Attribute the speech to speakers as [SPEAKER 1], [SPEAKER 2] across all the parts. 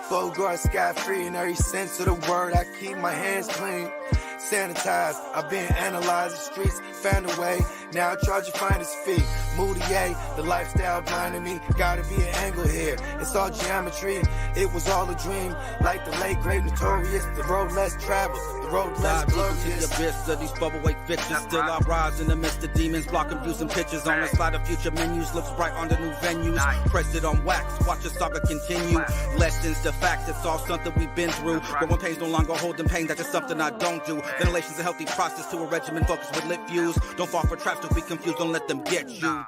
[SPEAKER 1] Bogard, scot-free in every sense of the word. I keep my hands clean, sanitized. I've been analyzing streets, found a way. Now I try to find his feet. Moody A, the lifestyle blinding me. Gotta be an angle here. It's all geometry. It was all a dream. Like the late great notorious, the road less traveled, the road less glorious.
[SPEAKER 2] To the abyss of these bubble weight bitches. Still I rise in the midst of demons, blocking views and pictures on the slide of future menus. Looks bright on the new venues. Press it on wax, watch the saga continue. Lessons to facts, it's all something we've been through. But when pain's no longer holding pain, that's just something I don't do. Ventilation's a healthy process to a regimen focused with lit views. Don't fall for traps, don't be confused, don't let them get you.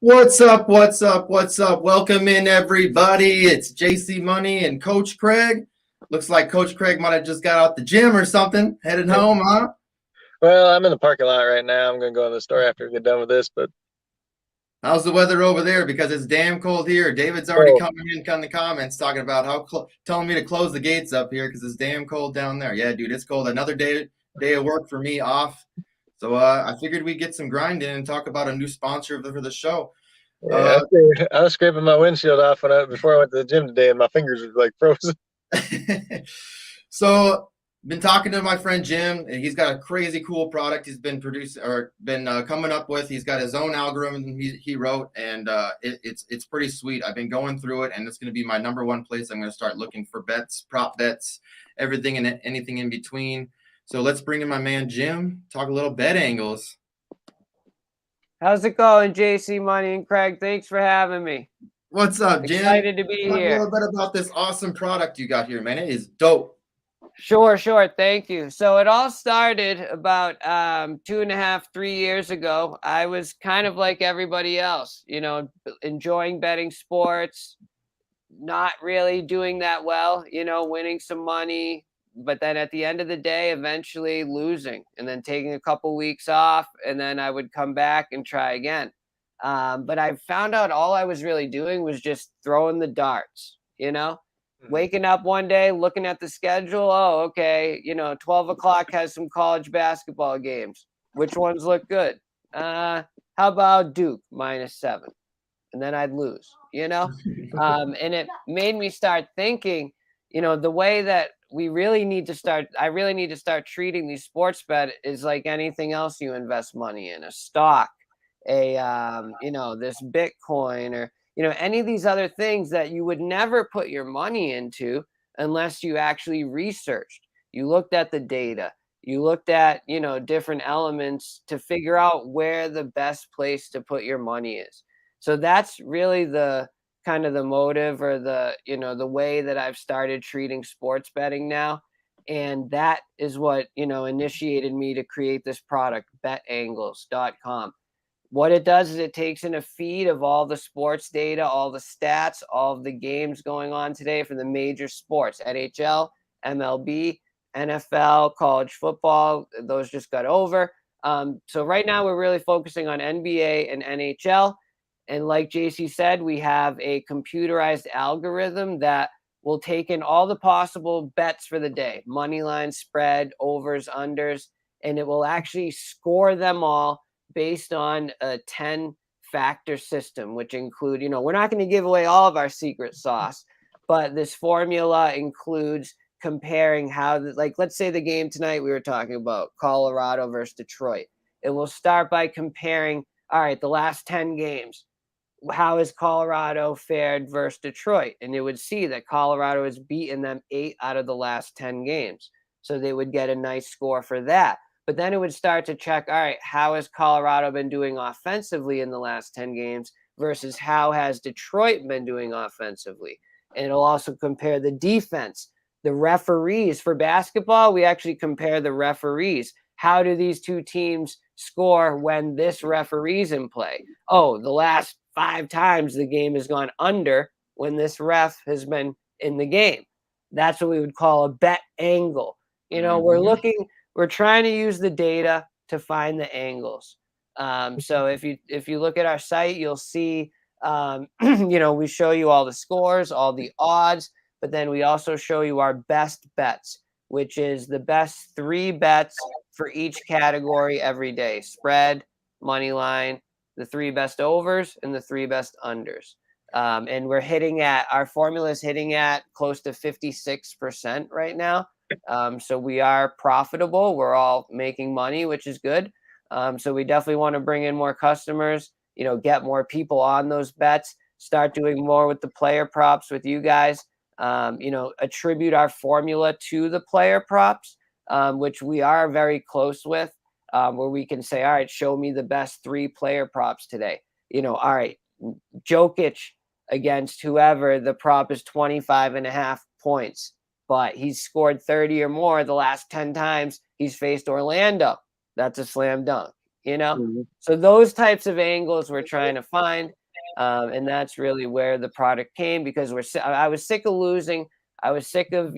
[SPEAKER 3] What's up? Welcome in, everybody. It's JC Money and Coach Craig. Looks like Coach Craig might have just got out the gym or something. Headed home, huh?
[SPEAKER 4] Well, I'm in the parking lot right now. I'm going to go in the store after we get done with this. But
[SPEAKER 3] how's the weather over there? Because it's damn cold here. David's already coming in the comments talking about telling me to close the gates up here because it's damn cold down there. Yeah, dude, it's cold. Another day of work for me off. So I figured we'd get some grind in and talk about a new sponsor for the show.
[SPEAKER 4] Yeah, I was scraping my windshield off before I went to the gym today, and my fingers were like frozen.
[SPEAKER 3] So, been talking to my friend Jim, and he's got a crazy cool product he's been coming up with. He's got his own algorithm he wrote, and it's pretty sweet. I've been going through it, and it's going to be my number one place. I'm going to start looking for bets, prop bets, everything and anything in between. So let's bring in my man Jim, talk a little bet angles.
[SPEAKER 5] How's it going, JC Money and Craig? Thanks for having me.
[SPEAKER 3] What's up, Jim?
[SPEAKER 5] Excited to be here.
[SPEAKER 3] Talk a little bit about this awesome product you got here, man. It is dope.
[SPEAKER 5] Sure. Thank you. So it all started about 2.5, 3 years ago. I was kind of like everybody else, enjoying betting sports, not really doing that well, winning some money, but then at the end of the day, eventually losing and then taking a couple weeks off, and then I would come back and try again. But I found out all I was really doing was just throwing the darts, waking up one day, looking at the schedule. Oh, okay. 12 o'clock has some college basketball games. Which ones look good? How about Duke -7? And then I'd lose, and it made me start thinking, the way that I really need to start treating these sports bet is like anything else you invest money in, a stock, this Bitcoin or, any of these other things that you would never put your money into unless you actually researched. You looked at the data, you looked at, different elements to figure out where the best place to put your money is. So that's really the kind of the motive or the way that I've started treating sports betting now. And that is what, initiated me to create this product, betangles.com. What it does is it takes in a feed of all the sports data, all the stats, all of the games going on today for the major sports, NHL, MLB, NFL, college football. Those just got over. So right now we're really focusing on NBA and NHL. And like JC said, we have a computerized algorithm that will take in all the possible bets for the day, money line, spread, overs, unders, and it will actually score them all based on a 10-factor system, which include, we're not going to give away all of our secret sauce, but this formula includes comparing how, let's say the game tonight we were talking about, Colorado versus Detroit. It will start by comparing, all right, the last 10 games. How has Colorado fared versus Detroit? And it would see that Colorado has beaten them 8 out of the last 10 games. So they would get a nice score for that. But then it would start to check, all right, how has Colorado been doing offensively in the last 10 games versus how has Detroit been doing offensively? And it'll also compare the defense, the referees. For basketball, we actually compare the referees. How do these two teams score when this referee's in play? Oh, the last 5 times the game has gone under when this ref has been in the game. That's what we would call a bet angle. We're trying to use the data to find the angles. So if you look at our site, you'll see, we show you all the scores, all the odds, but then we also show you our best bets, which is the best 3 bets for each category every day: spread, money line, the 3 best overs, and the 3 best unders. And we're hitting at, our formula is hitting at close to 56% right now. So we are profitable. We're all making money, which is good. So we definitely want to bring in more customers, get more people on those bets, start doing more with the player props with you guys, attribute our formula to the player props, which we are very close with, where we can say, all right, show me the best 3 player props today. All right, Jokic against whoever, the prop is 25.5 points, but he's scored 30 or more the last 10 times he's faced Orlando. That's a slam dunk, So those types of angles we're trying to find. And that's really where the product came, because I was sick of losing. I was sick of,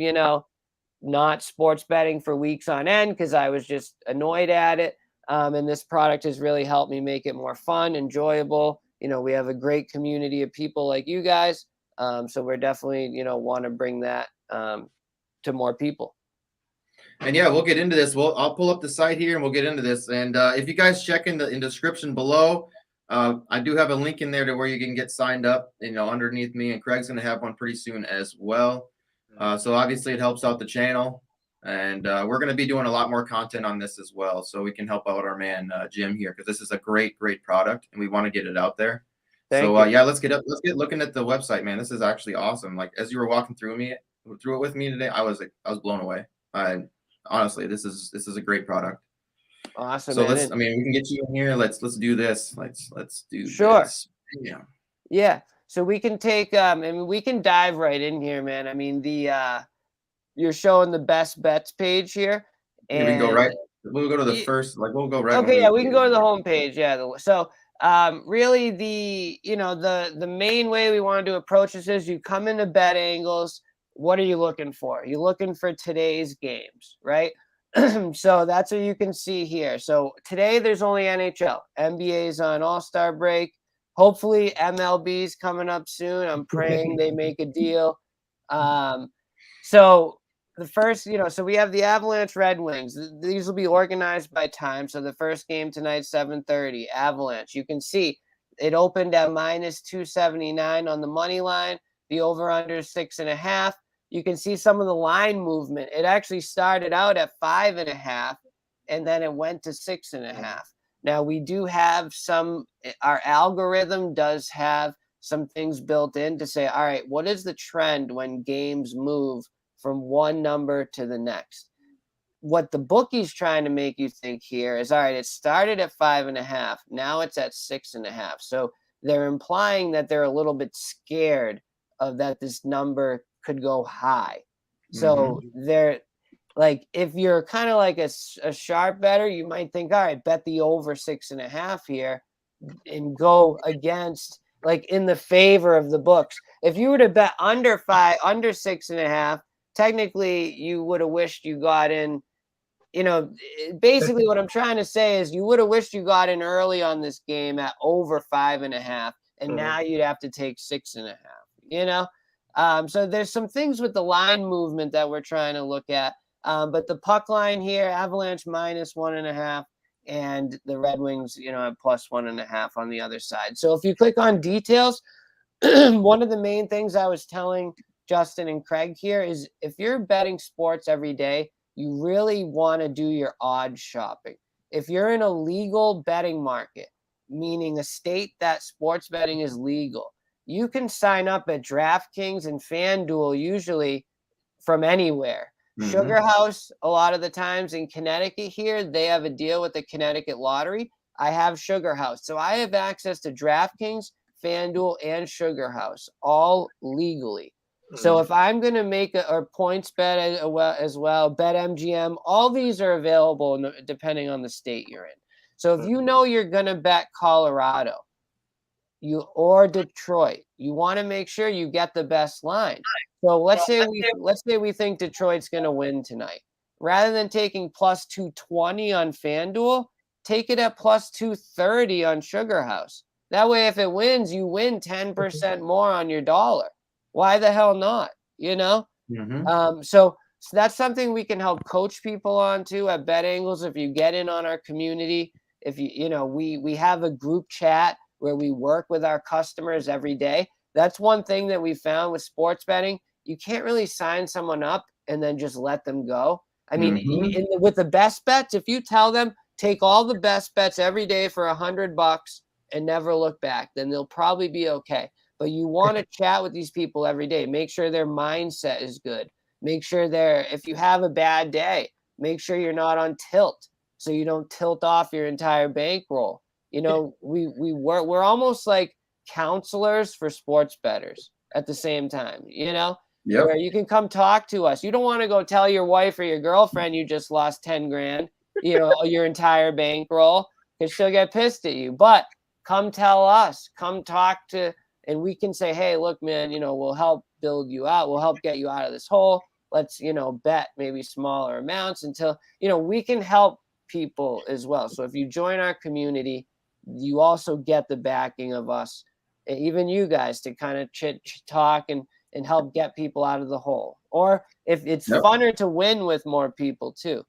[SPEAKER 5] not sports betting for weeks on end because I was just annoyed at it. And this product has really helped me make it more fun, enjoyable. We have a great community of people like you guys. So we're definitely, want to bring that to more people.
[SPEAKER 3] And yeah, we'll get into this. I'll pull up the site here and we'll get into this. And if you guys check in the description below, I do have a link in there to where you can get signed up, underneath me, and Craig's going to have one pretty soon as well. So obviously it helps out the channel, and we're going to be doing a lot more content on this as well, so we can help out our man Jim here, because this is a great product and we want to get it out there. Yeah, let's get looking at the website, man. This is actually awesome. Like, as you were walking through it with me today, I was blown away. Honestly, this is a great product.
[SPEAKER 5] Awesome.
[SPEAKER 3] So we can get you in here. Let's do this. Let's do
[SPEAKER 5] sure.
[SPEAKER 3] This.
[SPEAKER 5] Yeah. So we can take we can dive right in here, man. You're showing the best bets page here. And
[SPEAKER 3] we can go right. We'll go to the first, we'll go right.
[SPEAKER 5] Okay, yeah, we can go to the home page. Yeah. So really the main way we wanted to approach this is you come into Bet Angles. What are you looking for? You're looking for today's games, right? So that's what you can see here. So today there's only NHL. NBA's on All-Star break. Hopefully MLB's coming up soon. I'm praying they make a deal. So the first, so we have the Avalanche Red Wings. These will be organized by time. So the first game tonight, 7:30, Avalanche. You can see it opened at -279 on the money line. The over-under is 6.5. You can see some of the line movement. It actually started out at 5.5, and then it went to 6.5. Now we do have our algorithm does have some things built in to say, all right, what is the trend when games move from one number to the next? What the bookie's trying to make you think here is, all right, it started at 5.5. Now it's at 6.5. So they're implying that they're a little bit scared of that this number could go high. So they're like, if you're kind of like a sharp better, you might think, all right, bet the over 6.5 here and go against, like, in the favor of the books. If you were to bet under 6.5, technically you would have wished you got in. Basically what I'm trying to say is you would have wished you got in early on this game at over 5.5, and now you'd have to take 6.5. So there's some things with the line movement that we're trying to look at. But the puck line here, Avalanche -1.5, and the Red Wings, at +1.5 on the other side. So if you click on details, one of the main things I was telling Justin and Craig here is, if you're betting sports every day, you really want to do your odds shopping. If you're in a legal betting market, meaning a state that sports betting is legal, you can sign up at DraftKings and FanDuel usually from anywhere. Sugar House, a lot of the times in Connecticut here, they have a deal with the Connecticut Lottery. I have Sugar House. So I have access to DraftKings, FanDuel, and Sugar House, all legally. So if I'm going to make a points bet as well, bet MGM, all these are available depending on the state you're in. So if you know you're going to bet Colorado or Detroit, you want to make sure you get the best line. So let's say we think Detroit's going to win tonight. Rather than taking +220 on FanDuel, take it at +230 on Sugar House. That way, if it wins, you win 10% more on your dollar. Why the hell not? So that's something we can help coach people on too at Bet Angles. If you get in on our community, if we have a group chat where we work with our customers every day. That's one thing that we found with sports betting. You can't really sign someone up and then just let them go. I mean, with the best bets, if you tell them take all the best bets every day for $100 and never look back, then they'll probably be okay. But you want to chat with these people every day. Make sure their mindset is good. Make sure if you have a bad day, make sure you're not on tilt so you don't tilt off your entire bankroll. We're almost like counselors for sports bettors at the same time, where you can come talk to us. You don't want to go tell your wife or your girlfriend you just lost 10 grand, your entire bankroll, because she'll get pissed at you. But come tell us, come talk to, and we can say, hey, look, man, we'll help build you out. We'll help get you out of this hole. Let's, bet maybe smaller amounts until, we can help people as well. So if you join our community, you also get the backing of us, even you guys, to kind of talk and help get people out of the hole. Or if it's funner to win with more people too.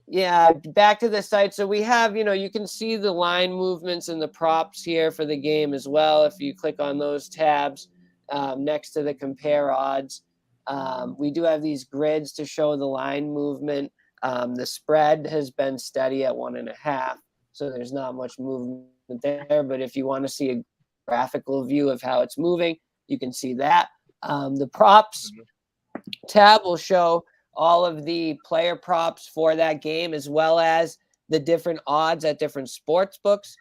[SPEAKER 5] Yeah, back to the site. So we have, you can see the line movements and the props here for the game as well. If you click on those tabs next to the compare odds, we do have these grids to show the line movement. The spread has been steady at 1.5, so there's not much movement there. But if you want to see a graphical view of how it's moving, you can see that. The props tab will show all of the player props for that game, as well as the different odds at different sports books.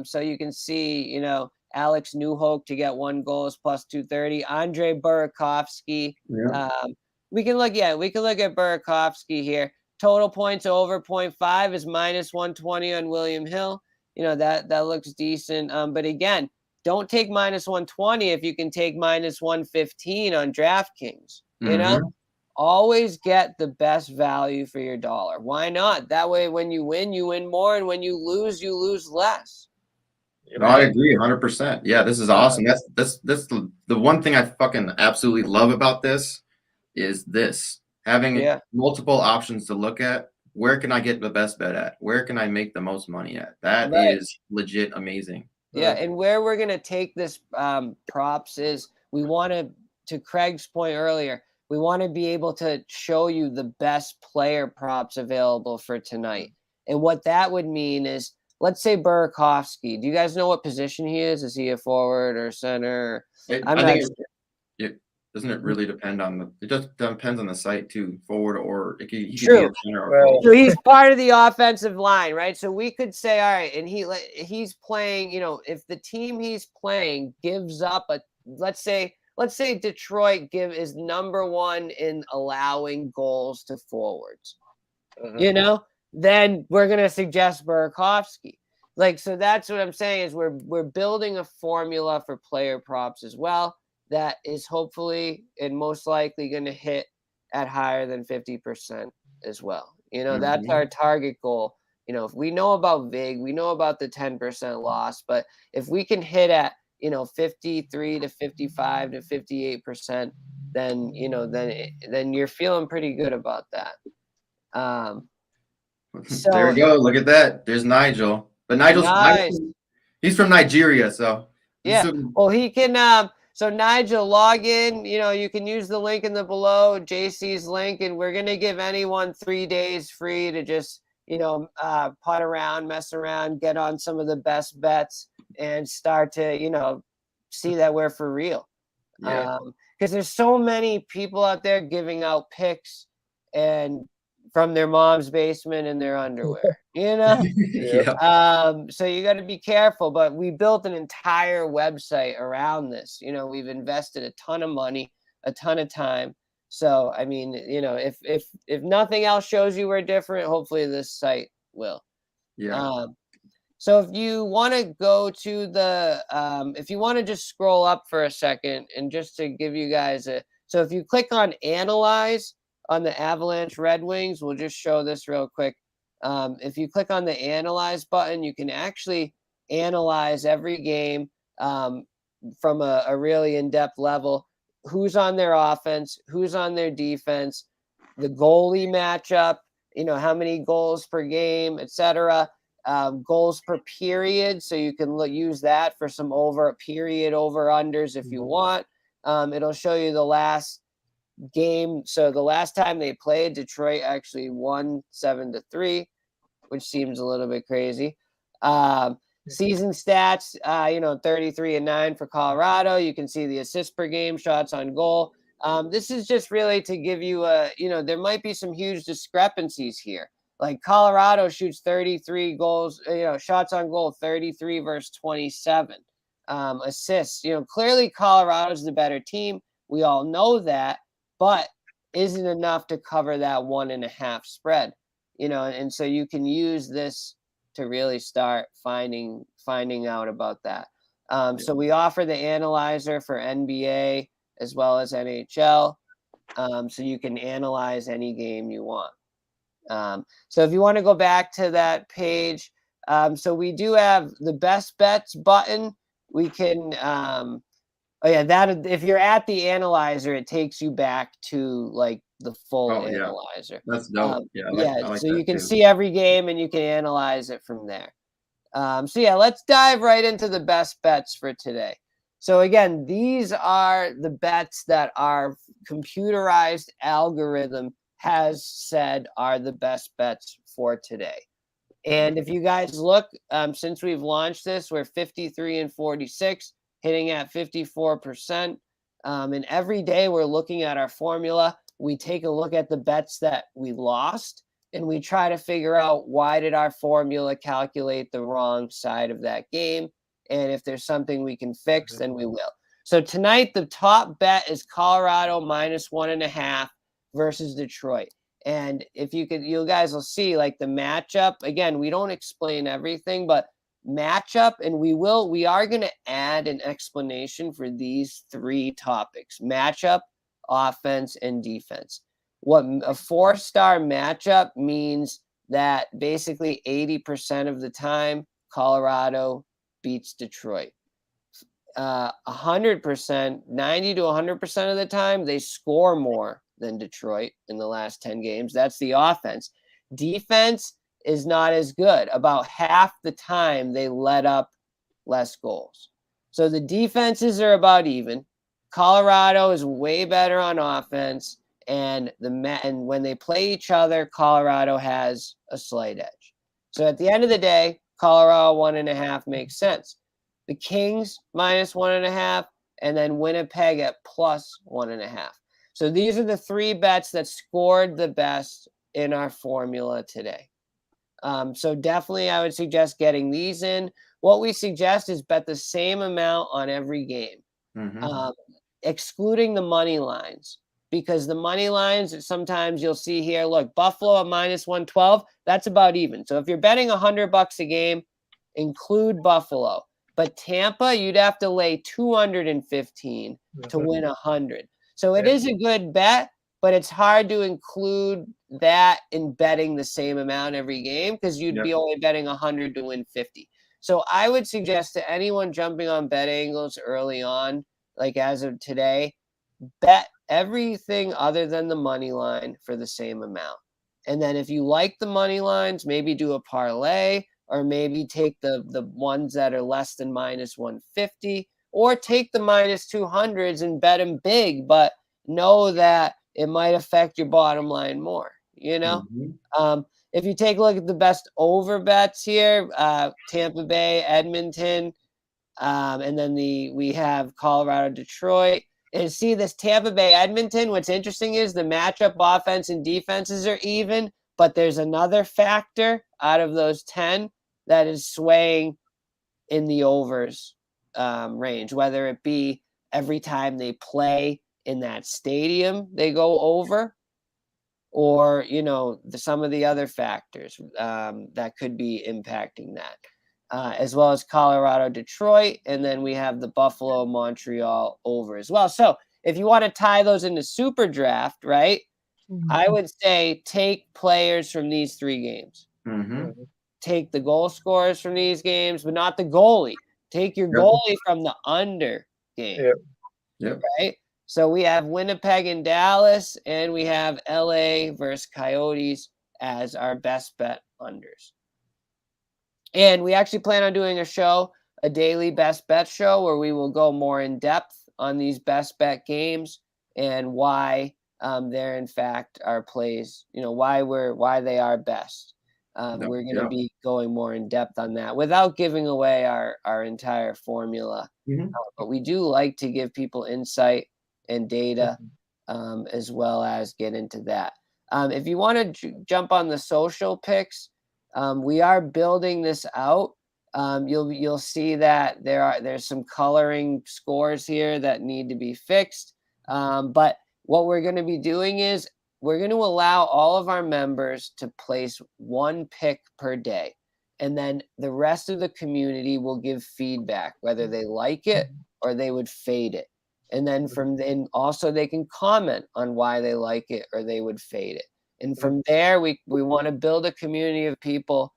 [SPEAKER 5] So you can see, Alex Newhook to get 1 goal is plus 230. Andre Burakovsky. We can look at Burakovsky here. Total points over 0.5 is minus 120 on William Hill. That looks decent. But again, don't take minus 120 if you can take minus 115 on DraftKings. Always get the best value for your dollar. Why not? That way, when you win more, and when you lose less.
[SPEAKER 3] No, I agree 100%. Yeah, this is awesome. That's the one thing I fucking absolutely love about this is having multiple options to look at. Where can I get the best bet at? Where can I make the most money at? That is legit amazing.
[SPEAKER 5] Yeah, and where we're gonna take this props is we want to Craig's point earlier. We want to be able to show you the best player props available for tonight. And what that would mean is, let's say Burakovsky. Do you guys know what position he is? Is he a forward or center?
[SPEAKER 3] Doesn't it really depend on it just depends on the site too, forward or he could be
[SPEAKER 5] True.
[SPEAKER 3] a center or forward.
[SPEAKER 5] So he's part of the offensive line, right? So we could say, all right, and he's playing, if the team he's playing gives up let's say Detroit is number 1 in allowing goals to forwards, then we're going to suggest Burakovsky. So that's what I'm saying is we're building a formula for player props as well that is hopefully and most likely going to hit at higher than 50% as well. That's our target goal. If we know about VIG, we know about the 10% loss, but if we can hit at 53 to 55 to 58%, then then you're feeling pretty good about that. So
[SPEAKER 3] there we go. Look at that. There's Nigel. But Nigel's he's from Nigeria, so
[SPEAKER 5] well, he can so Nigel, log in. You can use the link in the below, JC's link, and we're gonna give anyone 3 days free to just putt around, mess around, get on some of the best bets, and start to see that we're for real. Because there's so many people out there giving out picks and from their mom's basement in their underwear,
[SPEAKER 3] Yeah.
[SPEAKER 5] So you got to be careful, but we built an entire website around this. We've invested a ton of money, a ton of time. So, I mean, if nothing else shows you we're different, hopefully this site will. So if you want to go to if you want to just scroll up for a second and just to give you guys so if you click on Analyze on the Avalanche Red Wings, we'll just show this real quick. If you click on the Analyze button, you can actually analyze every game from a really in-depth level. Who's on their offense, who's on their defense, the goalie matchup, how many goals per game, etc. goals per period, so you can use that for some period over-unders if you want. It'll show you the last game. So the last time they played, Detroit actually won 7-3, which seems a little bit crazy. Season stats, 33-9 for Colorado. You can see the assists per game, shots on goal. This is just really to give you there might be some huge discrepancies here. Like Colorado shoots 33 goals, shots on goal, 33 versus 27. Assists, clearly Colorado's the better team. We all know that, but isn't enough to cover that 1.5 spread, and so you can use this to really start finding out about that. So we offer the analyzer for NBA as well as NHL, so you can analyze any game you want. So if you want to go back to that page, so we do have the best bets button. We can, that if you're at the analyzer, it takes you back to like the full analyzer.
[SPEAKER 3] That's dope. I like
[SPEAKER 5] so
[SPEAKER 3] that
[SPEAKER 5] you can
[SPEAKER 3] too.
[SPEAKER 5] see every game and you can analyze it from there. Let's dive right into the best bets for today. So again, these are the bets that our computerized algorithm has said are the best bets for today. And if you guys look, since we've launched this, we're 53-46, hitting at 54%. And every day we're looking at our formula. We take a look at the bets that we lost, and we try to figure out why did our formula calculate the wrong side of that game. And if there's something we can fix, then we will. So tonight, the top bet is Colorado -1.5 versus Detroit. And if you guys will see like the matchup. Again, we don't explain everything, but matchup, and we are going to add an explanation for these 3 topics: matchup, offense, and defense. What a 4-star matchup means that basically 80% of the time Colorado beats Detroit. 100%, 90 to 100% of the time they score more than Detroit in the last 10 games. That's the offense. Defense is not as good. About half the time they let up less goals. So the defenses are about even. Colorado is way better on offense, and when they play each other, Colorado has a slight edge. So at the end of the day, Colorado 1.5 makes sense. The Kings -1.5, and then Winnipeg at +1.5. So these are the 3 bets that scored the best in our formula today. So definitely I would suggest getting these in. What we suggest is bet the same amount on every game, excluding the money lines, because the money lines, sometimes you'll see here, look, Buffalo at -112, that's about even. So if you're betting $100 a game, include Buffalo. But Tampa, you'd have to lay 215 to win 100. So it is a good bet, but it's hard to include that in betting the same amount every game, because you'd be only betting 100 to win 50. So I would suggest to anyone jumping on bet angles early on, like as of today, bet everything other than the money line for the same amount. And then if you like the money lines, maybe do a parlay, or maybe take the ones that are less than -150, or take the -200s and bet them big, but know that it might affect your bottom line more, If you take a look at the best over bets here, Tampa Bay, Edmonton, and then we have Colorado, Detroit. And see this Tampa Bay, Edmonton, what's interesting is the matchup offense and defenses are even, but there's another factor out of those 10 that is swaying in the overs range, whether it be every time they play in that stadium, they go over, or, some of the other factors that could be impacting that, as well as Colorado, Detroit. And then we have the Buffalo, Montreal over as well. So if you want to tie those into SuperDraft, right, I would say take players from these 3 games. Take the goal scorers from these games, but not the goalie. Take your goalie from the under game. Right? So we have Winnipeg and Dallas, and we have LA versus Coyotes as our best bet unders. And we actually plan on doing a daily best bet show, where we will go more in depth on these best bet games and why they're in fact our plays, why they are best. We're going to be going more in depth on that without giving away our entire formula. But we do like to give people insight and data, as well as get into that. If you want to jump on the social picks, we are building this out. You'll see that there's some coloring scores here that need to be fixed. But what we're going to be doing is we're going to allow all of our members to place one pick per day. And then the rest of the community will give feedback, whether they like it or they would fade it. And then also they can comment on why they like it or they would fade it. And from there, we want to build a community of people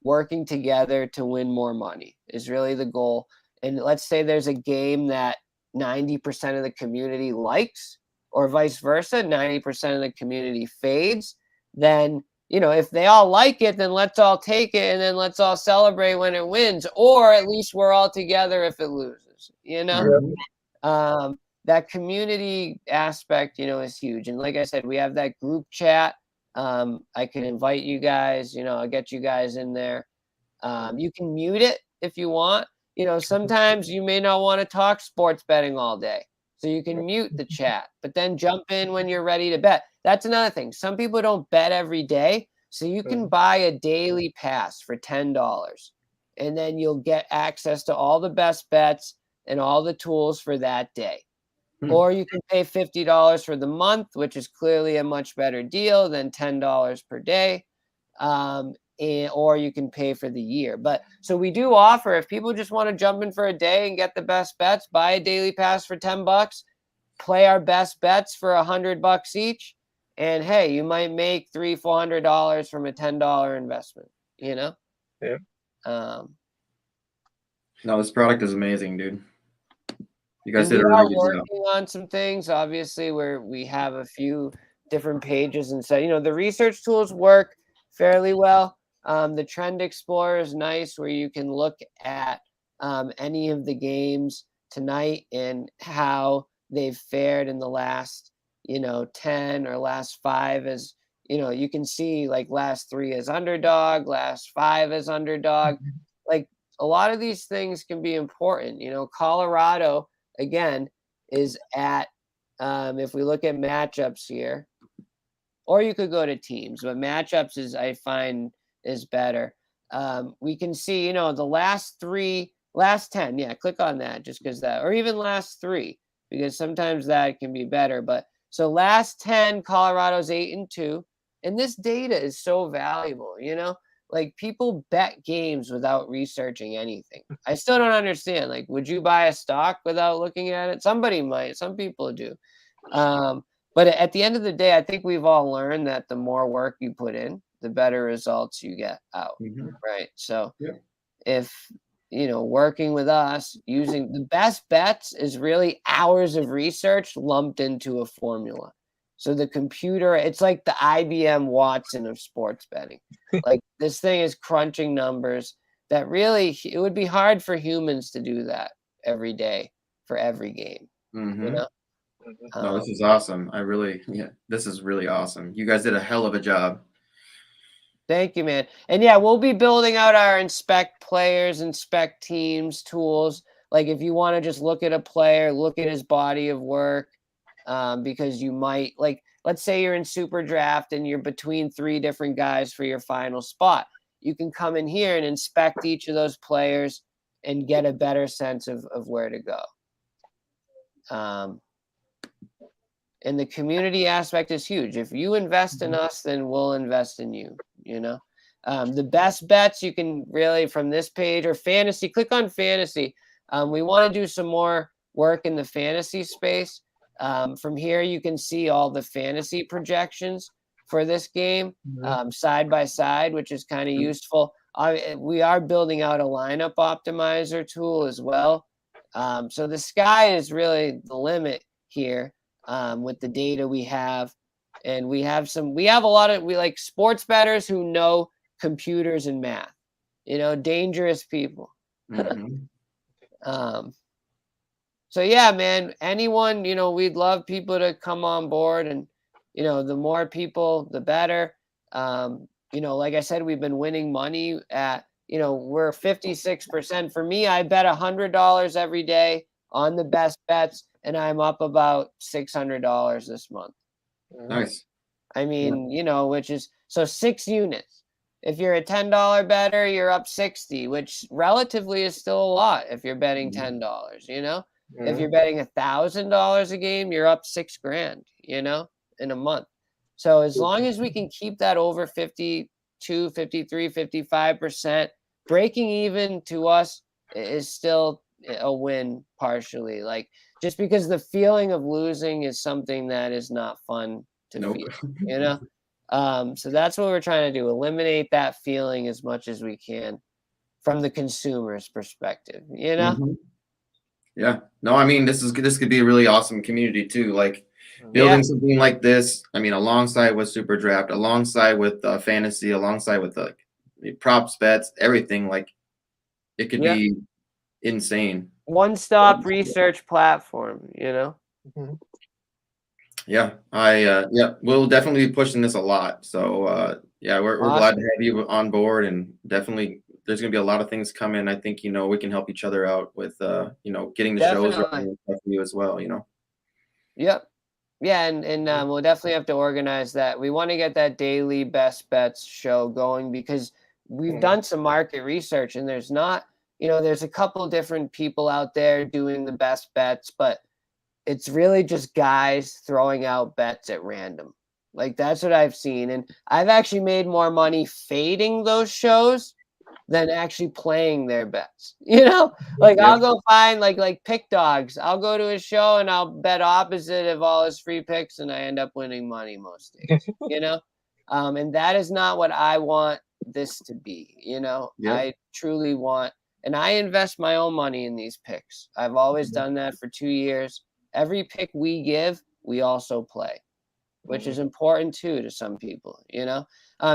[SPEAKER 5] working together to win more money is really the goal. And let's say there's a game that 90% of the community likes, or vice versa, 90% of the community fades, then, if they all like it, then let's all take it and then let's all celebrate when it wins, or at least we're all together if it loses, that community aspect, is huge. And like I said, we have that group chat. I can invite you guys, I'll get you guys in there. You can mute it if you want. Sometimes you may not want to talk sports betting all day, so you can mute the chat, but then jump in when you're ready to bet. That's another thing. Some people don't bet every day, so you can buy a daily pass for $10, and then you'll get access to all the best bets and all the tools for that day. Or you can pay $50 for the month, which is clearly a much better deal than $10 per day. Or you can pay for the year. But so we do offer, if people just want to jump in for a day and get the best bets, buy a daily pass for $10, play our best bets for $100 each. And hey, you might make $300-$400 from a $10 investment,
[SPEAKER 4] Yeah.
[SPEAKER 3] No, this product is amazing, dude. You guys
[SPEAKER 5] we
[SPEAKER 3] did a
[SPEAKER 5] are
[SPEAKER 3] really good job.
[SPEAKER 5] working on some things, obviously, where we have a few different pages, and so the research tools work fairly well. The Trend Explorer is nice, where you can look at any of the games tonight and how they've fared in the last 10 or last 5 as you can see, like last 3 as underdog, last 5 as underdog. Like a lot of these things can be important. Colorado again is at if we look at matchups here, or you could go to teams, but matchups I find is better. We can see the last 10. Yeah, click on that just because that, or even last 3, because sometimes that can be better. But so last 10, Colorado's 8-2, and this data is so valuable. Like people bet games without researching anything. I still don't understand. Like, would you buy a stock without looking at it? Somebody might. Some people do. But at the end of the day, I think we've all learned that the more work you put in, the better results you get out. Right. So if working with us, using the best bets is really hours of research lumped into a formula. So the computer, it's like the IBM Watson of sports betting. Like this thing is crunching numbers that really, it would be hard for humans to do that every day for every game.
[SPEAKER 3] No, this is awesome. This is really awesome. You guys did a hell of a job.
[SPEAKER 5] Thank you, man. And yeah, we'll be building out our inspect players, inspect teams tools. Like if you want to just look at a player, look at his body of work, because you might, like, let's say you're in SuperDraft and you're between 3 different guys for your final spot. You can come in here and inspect each of those players and get a better sense of where to go. And the community aspect is huge. If you invest in us, then we'll invest in you. The best bets you can really from this page, or fantasy, click on fantasy. We want to do some more work in the fantasy space. From here, you can see all the fantasy projections for this game side by side, which is kind of useful. We are building out a lineup optimizer tool as well. So the sky is really the limit here with the data we have. And we have a lot of, we like sports bettors who know computers and math. dangerous people.
[SPEAKER 3] Mhm.
[SPEAKER 5] So yeah, man, anyone, we'd love people to come on board, and, the more people, the better. Like I said, we've been winning money at, we're 56%. For me, I bet $100 every day on the best bets, and I'm up about $600 this month.
[SPEAKER 3] Nice.
[SPEAKER 5] I mean, which is, so 6 units. If you're a $10 better, you're up 60, which relatively is still a lot if you're betting $10, If you're betting $1,000 a game, you're up $6,000, in a month. So as long as we can keep that over 52, 53, 55%, breaking even to us is still a win partially. Like, just because the feeling of losing is something that is not fun to
[SPEAKER 3] Nope.
[SPEAKER 5] feel, so that's what we're trying to do, eliminate that feeling as much as we can from the consumer's perspective,
[SPEAKER 3] Mhm. Yeah. No, I mean, this could be a really awesome community too. Like building
[SPEAKER 5] Yeah.
[SPEAKER 3] something like this. I mean, alongside with SuperDraft, alongside with fantasy, alongside with the props bets, everything. Like it could
[SPEAKER 5] Yeah.
[SPEAKER 3] be insane.
[SPEAKER 5] One-stop research platform,
[SPEAKER 3] Yeah, yeah, we'll definitely be pushing this a lot. So yeah, we're glad to
[SPEAKER 5] Awesome.
[SPEAKER 3] have you on board, and definitely there's gonna be a lot of things coming. I think we can help each other out with getting the shows
[SPEAKER 5] Definitely.
[SPEAKER 3] running and stuff for you as well.
[SPEAKER 5] Yep. Yeah, and we'll definitely have to organize that. We want to get that daily best bets show going, because we've done some market research, and there's not, there's a couple different people out there doing the best bets, but it's really just guys throwing out bets at random. Like, that's what I've seen. And I've actually made more money fading those shows than actually playing their bets. Like,
[SPEAKER 3] Yeah.
[SPEAKER 5] I'll go find like Pick Dogs. I'll go to a show and I'll bet opposite of all his free picks, and I end up winning money most days. And that is not what I want this to be.
[SPEAKER 3] Yeah.
[SPEAKER 5] I truly want, and I invest my own money in these picks. I've always done that for 2 years. Every pick we give, we also play, which is important too to some people,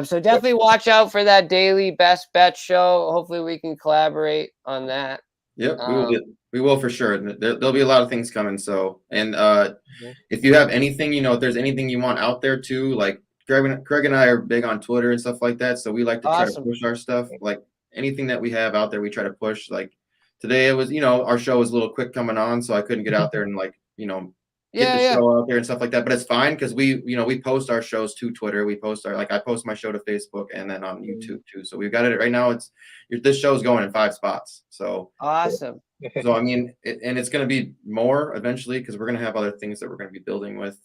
[SPEAKER 5] So definitely watch out for that daily best bet show. Hopefully we can collaborate on that.
[SPEAKER 3] Yep, we will for sure. There'll be a lot of things coming. So, and if you have anything, if there's anything you want out there too, like Craig and I are big on Twitter and stuff like that. So we like to try to
[SPEAKER 5] Awesome.
[SPEAKER 3] push our stuff. Like anything that we have out there, we try to push. Like today, it was our show was a little quick coming on, so I couldn't get out there and get the show out there and stuff like that. But it's fine because we post our shows to Twitter. We post I post my show to Facebook and then on YouTube too. So we've got it right now. This show's going in 5 spots. So
[SPEAKER 5] awesome.
[SPEAKER 3] So I mean, and it's going to be more eventually because we're going to have other things that we're going to be building with.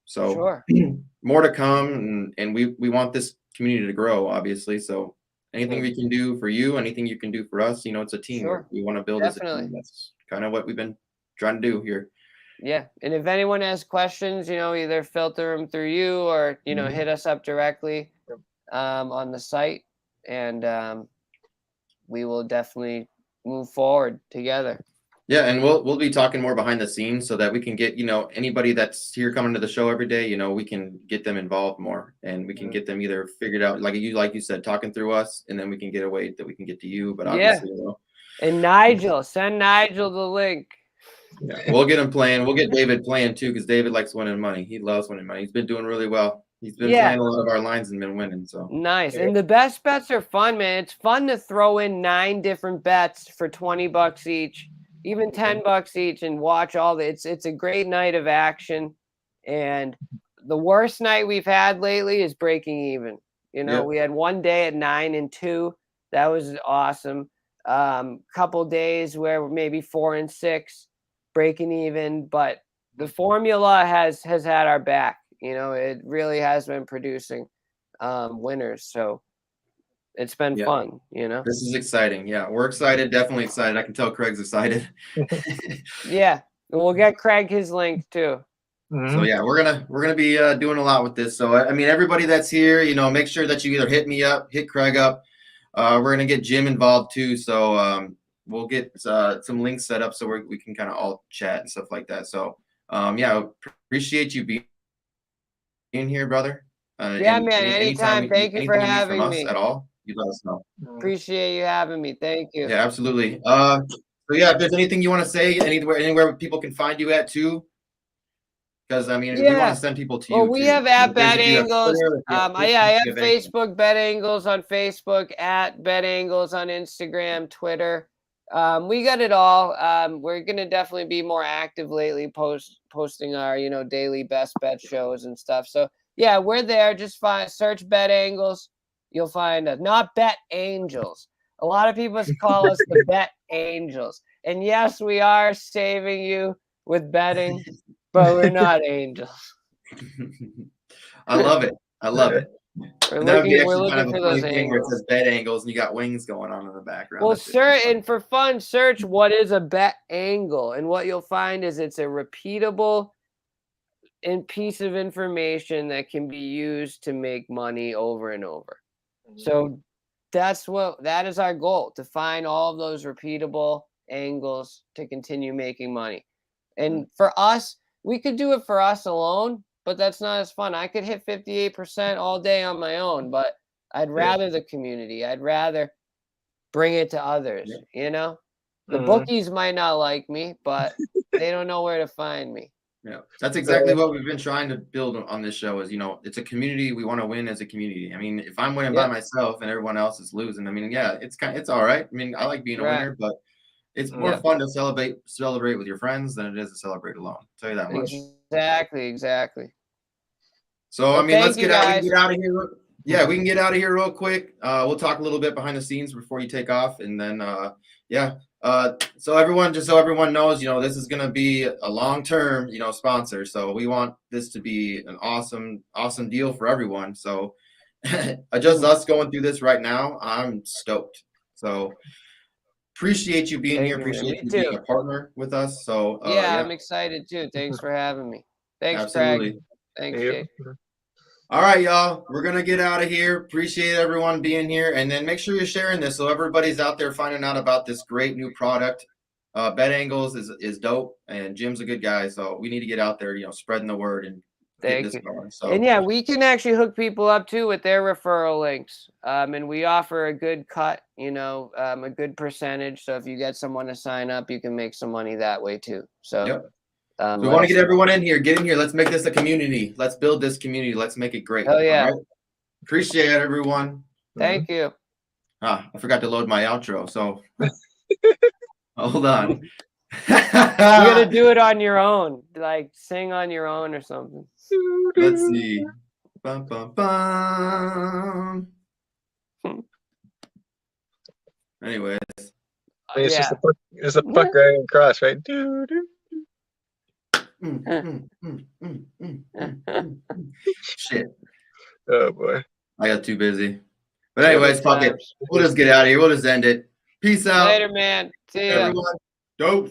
[SPEAKER 3] So
[SPEAKER 5] sure.
[SPEAKER 3] More to come, and we want this community to grow, obviously. So anything we can do for you, anything you can do for us, it's a team.
[SPEAKER 5] Sure.
[SPEAKER 3] We want to build as a team. That's kind of what we've been trying to do here.
[SPEAKER 5] Yeah, and if anyone has questions, either filter them through you or hit us up directly on the site, and we will definitely move forward together.
[SPEAKER 3] Yeah, and we'll be talking more behind the scenes so that we can get anybody that's here coming to the show every day. We can get them involved more, and we can get them either figured out like you said, talking through us, and then we can get a way that we can get to you. But obviously,
[SPEAKER 5] and Nigel, send Nigel the link.
[SPEAKER 3] Yeah, we'll get him playing. We'll get David playing too, because David likes winning money. He loves winning money. He's been doing really well. He's been playing a lot of our lines and been winning. So
[SPEAKER 5] nice. And the best bets are fun, man. It's fun to throw in 9 different bets for $20 each, even $10 each, and watch all the. It's a great night of action. And the worst night we've had lately is breaking even. We had one day at 9 and 2. That was awesome. Couple days where maybe 4 and 6. Breaking even, but the formula has had our back. It really has been producing winners, so it's been fun.
[SPEAKER 3] This is exciting. Yeah, we're excited. Definitely excited. I can tell Craig's excited.
[SPEAKER 5] Yeah, we'll get Craig his link too.
[SPEAKER 3] So yeah, we're gonna be doing a lot with this. So I mean, everybody that's here, make sure that you either hit me up, hit Craig up. We're gonna get Jim involved too. So we'll get some links set up so we can kind of all chat and stuff like that. So yeah, appreciate you being here, brother.
[SPEAKER 5] Yeah, man. Anytime. Thank you for having me.
[SPEAKER 3] At all, you let us know.
[SPEAKER 5] Appreciate you having me. Thank you.
[SPEAKER 3] Yeah, absolutely. So yeah, if there's anything you want to say, anywhere people can find you at too, because I mean, we want to send people to you.
[SPEAKER 5] Well, we have at Bet Angles. I have
[SPEAKER 3] anything.
[SPEAKER 5] Facebook Bet Angles on Facebook, at Bet Angles on Instagram, Twitter. We got it all. We're gonna definitely be more active lately, posting our daily best bet shows and stuff. So yeah, we're there. Just search Bet Angles. You'll find us. Not Bet Angels. A lot of people call us the Bet Angels. And yes, we are saving you with betting, but we're not angels.
[SPEAKER 3] I love it. I love it.
[SPEAKER 5] We're looking for those
[SPEAKER 3] thing where it
[SPEAKER 5] angles.
[SPEAKER 3] says bet angles and you got wings going on in the background.
[SPEAKER 5] Well, and for fun, search what is a bet angle. And what you'll find is it's a repeatable piece of information that can be used to make money over and over. So that is our goal, to find all of those repeatable angles to continue making money. And for us, we could do it for us alone, but that's not as fun. I could hit 58% all day on my own, but I'd rather the community. I'd rather bring it to others, The bookies might not like me, but they don't know where to find me.
[SPEAKER 3] Yeah, that's exactly what we've been trying to build on this show is, it's a community. We want to win as a community. I mean, if I'm winning by myself and everyone else is losing, I mean, it's all right. I mean, I like being a winner, but it's more fun to celebrate with your friends than it is to celebrate alone. I'll tell you that much.
[SPEAKER 5] Exactly.
[SPEAKER 3] So, I mean, let's get out of here. Yeah, we can get out of here real quick. We'll talk a little bit behind the scenes before you take off. And then, so everyone knows, this is going to be a long-term, sponsor. So we want this to be an awesome deal for everyone. So just us going through this right now, I'm stoked. So appreciate you being here. Appreciate you being a partner with us. So
[SPEAKER 5] I'm excited too. Thanks for having me. Thanks,
[SPEAKER 3] absolutely.
[SPEAKER 5] Craig. Thanks, Jake.
[SPEAKER 3] All right, y'all. We're going to get out of here. Appreciate everyone being here. And then make sure you're sharing this so everybody's out there finding out about this great new product. Bet Angles is dope, and Jim's a good guy. So we need to get out there, spreading the word and getting this going. So.
[SPEAKER 5] And we can actually hook people up too with their referral links. And we offer a good cut, a good percentage. So if you get someone to sign up, you can make some money that way too. So.
[SPEAKER 3] So we want to get everyone in here. Get in here. Let's make this a community. Let's build this community. Let's make it great.
[SPEAKER 5] Oh yeah.
[SPEAKER 3] Right? Appreciate it, everyone.
[SPEAKER 5] Thank you.
[SPEAKER 3] I forgot to load my outro. So hold on.
[SPEAKER 5] You got to do it on your own. Like sing on your own or something.
[SPEAKER 3] Let's see. Bum, bum, bum. Anyways.
[SPEAKER 4] It's just a puck right across, right?
[SPEAKER 3] Shit.
[SPEAKER 4] Oh boy.
[SPEAKER 3] I got too busy. But anyways, fuck it. We'll just get out of here. We'll just end it. Peace out.
[SPEAKER 5] Later, man. See ya.
[SPEAKER 3] Everyone. Dope.